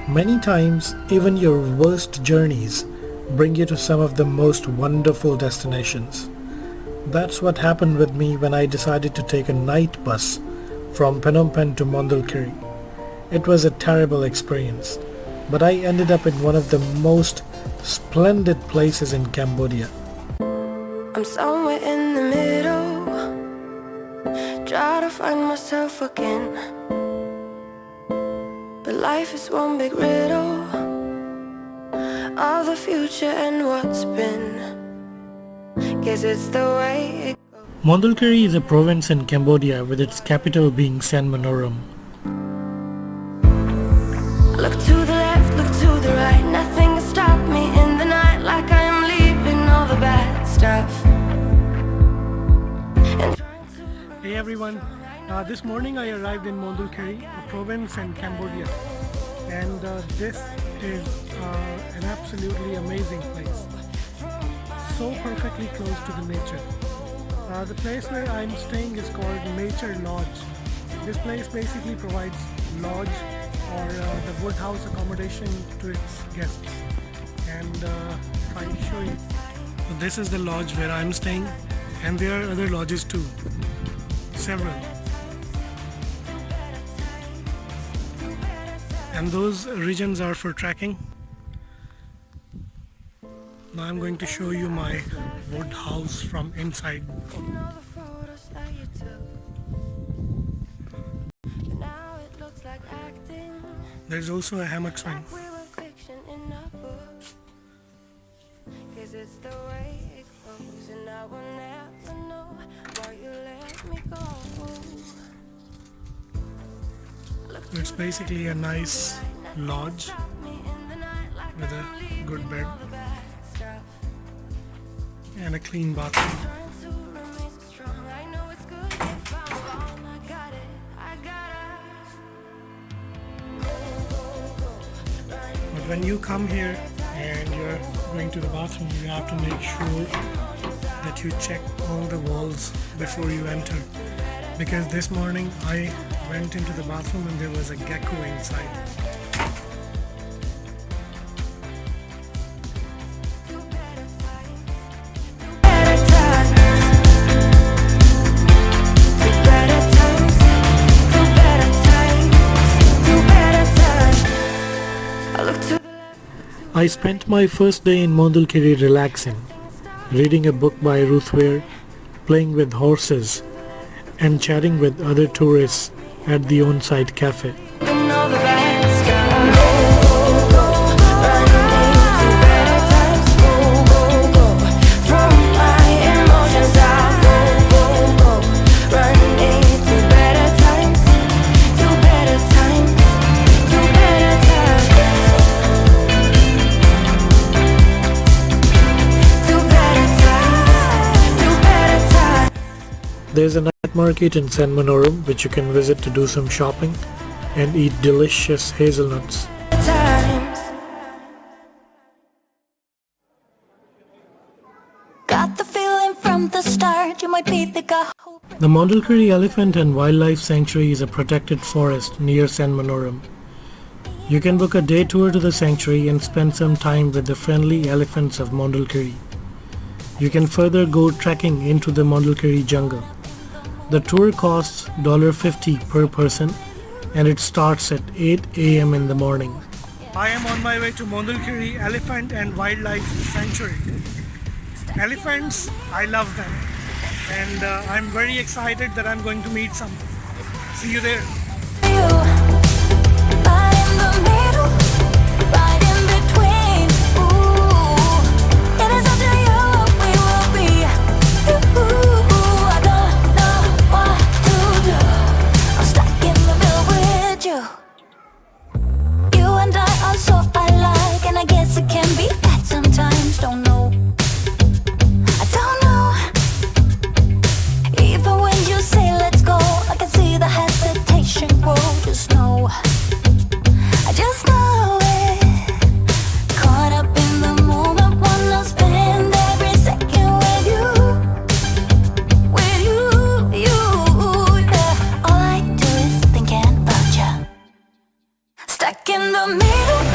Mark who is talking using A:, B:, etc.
A: Many times, even your worst journeys bring you to some of the most wonderful destinations. That's what happened with me when I decided to take a night bus from Phnom Penh to Mondulkiri. It was a terrible experience, but I ended up in one of the most splendid places in Cambodia.
B: I'm somewhere in the middle, try to find myself again. But life is one big riddle of the future and what's been. Guess it's the way it goes.
A: Mondulkiri is a province in Cambodia with its capital being Sen Monourom.
B: Look to the left, look to the right, nothing can stop me in the night, like I am leaving all the bad stuff.
A: Hey everyone, this morning I arrived in Mondulkiri, a province in Cambodia, and this is an absolutely amazing place. So perfectly close to the nature. The place where I'm staying is called Nature Lodge. This place basically provides lodge or the wood house accommodation to its guests. And if I show you, so this is the lodge where I'm staying, and there are other lodges too, several. And those regions are for trekking. Now I'm going to show you my wood house from inside. There's also a hammock swing. It's basically a nice lodge with a good bed and a clean bathroom. But when you come here and you're going to the bathroom, you have to make sure that you check all the walls before you enter. Because this morning I went into the bathroom and there was a gecko inside. I spent my first day in Mondulkiri relaxing, reading a book by Ruth Ware, playing with horses, and chatting with other tourists at the on-site cafe. There's a night market in Sen Monourom which you can visit to do some shopping and eat delicious hazelnuts.
B: Got the feeling from the start you might be the guy.
A: The Mondulkiri Elephant and Wildlife Sanctuary is a protected forest near Sen Monourom. You can book a day tour to the sanctuary and spend some time with the friendly elephants of Mondulkiri. You can further go trekking into the Mondulkiri jungle. The tour costs $50 per person and it starts at 8 a.m. in the morning. I am on my way to Mondulkiri Elephant and Wildlife Sanctuary. Elephants, I love them, and I'm very excited that I'm going to meet some. See you there.
B: Stuck in the middle